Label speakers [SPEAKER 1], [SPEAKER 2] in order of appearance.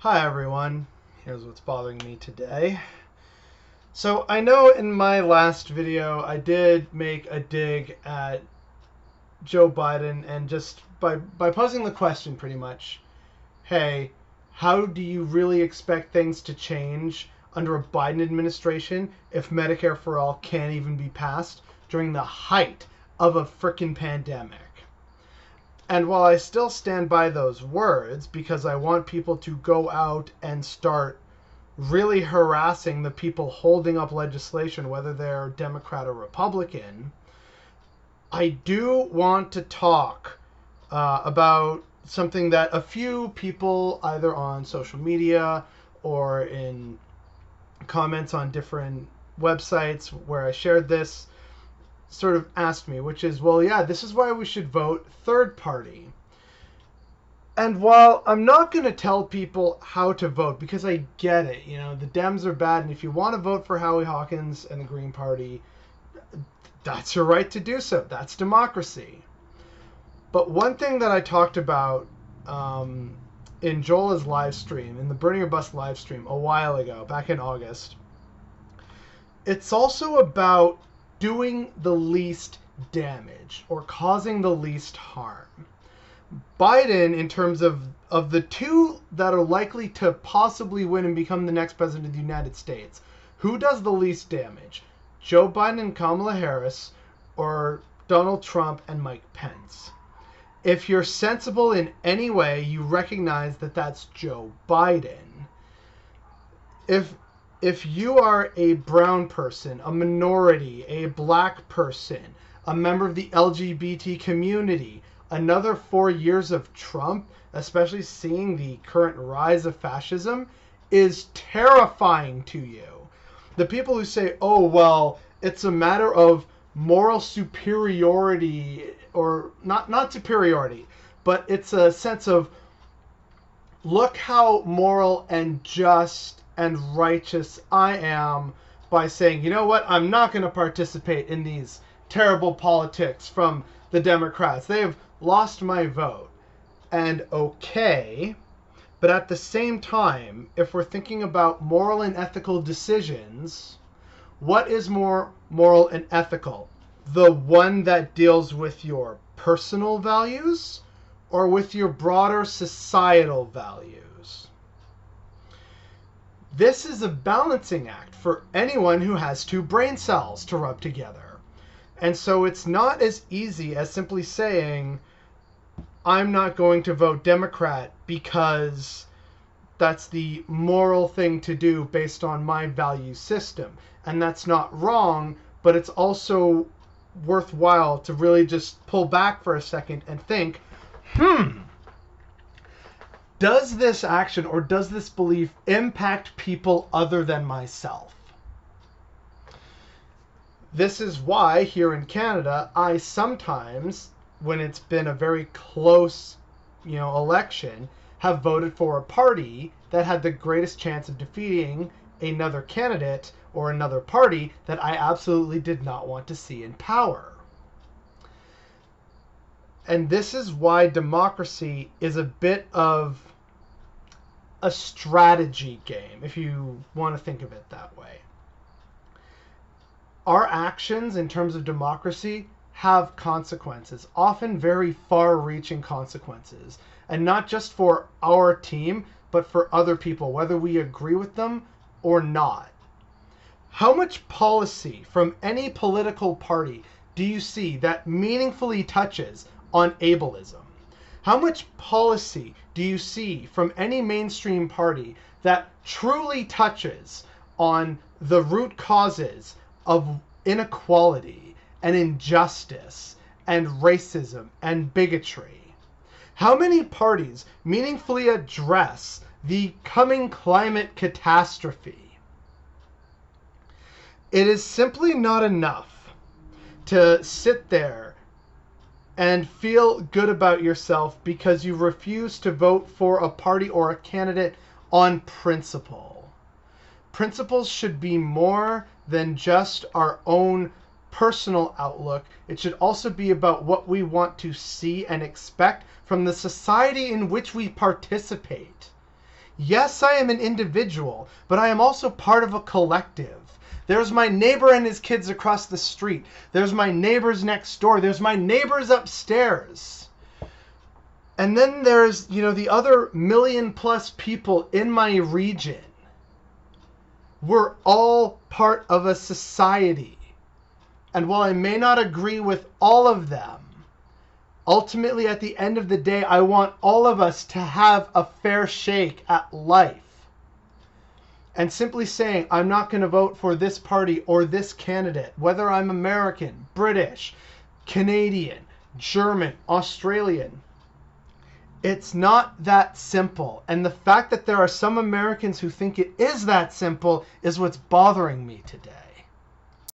[SPEAKER 1] Hi everyone, here's what's bothering me today. So I know in my last video I did make a dig at Joe Biden and just by posing the question pretty much, hey, how do you really expect things to change under a Biden administration if Medicare for All can't even be passed during the height of a frickin' pandemic? And while I still stand by those words because I want people to go out and start really harassing the people holding up legislation, whether they're Democrat or Republican, I do want to talk about something that a few people, either on social media or in comments on different websites where I shared this, sort of asked me, which is, well, yeah, this is why we should vote third party. And while I'm not going to tell people how to vote, because I get it, the Dems are bad, and if you want to vote for Howie Hawkins and the Green Party, that's your right to do so. That's democracy. But one thing that I talked about in Jolah's live stream, in the Burning Your Bus live stream a while ago, back in August, it's also about doing the least damage or causing the least harm. Biden, in terms of the two that are likely to possibly win and become the next president of the United States, who does the least damage? Joe Biden and Kamala Harris, or Donald Trump and Mike Pence? If you're sensible in any way, you recognize that that's Joe Biden. If you are a brown person, a minority, a black person, a member of the LGBT community, another 4 years of Trump, especially seeing the current rise of fascism, is terrifying to you. The people who say, oh, well, it's a matter of moral superiority, or not superiority, but it's a sense of, look how moral and just and righteous I am by saying, you know what, I'm not going to participate in these terrible politics from the Democrats. They have lost my vote. And okay, but at the same time, if we're thinking about moral and ethical decisions, what is more moral and ethical? The one that deals with your personal values or with your broader societal values? This is a balancing act for anyone who has two brain cells to rub together. And so it's not as easy as simply saying, I'm not going to vote Democrat because that's the moral thing to do based on my value system. And that's not wrong, but it's also worthwhile to really just pull back for a second and think, does this action or does this belief impact people other than myself? This is why here in Canada, I sometimes, when it's been a very close, election, have voted for a party that had the greatest chance of defeating another candidate or another party that I absolutely did not want to see in power. And this is why democracy is a bit of a strategy game, if you want to think of it that way. Our actions in terms of democracy have consequences, often very far-reaching consequences, and not just for our team, but for other people, whether we agree with them or not. How much policy from any political party do you see that meaningfully touches on ableism? How much policy do you see from any mainstream party that truly touches on the root causes of inequality and injustice and racism and bigotry? How many parties meaningfully address the coming climate catastrophe? It is simply not enough to sit there and feel good about yourself because you refuse to vote for a party or a candidate on principle. Principles should be more than just our own personal outlook. It should also be about what we want to see and expect from the society in which we participate. Yes, I am an individual, but I am also part of a collective. There's my neighbor and his kids across the street. There's my neighbors next door. There's my neighbors upstairs. And then there's, the other 1 million+ people in my region. We're all part of a society. And while I may not agree with all of them, ultimately at the end of the day, I want all of us to have a fair shake at life. And simply saying, I'm not going to vote for this party or this candidate, whether I'm American, British, Canadian, German, Australian. It's not that simple. And the fact that there are some Americans who think it is that simple is what's bothering me today.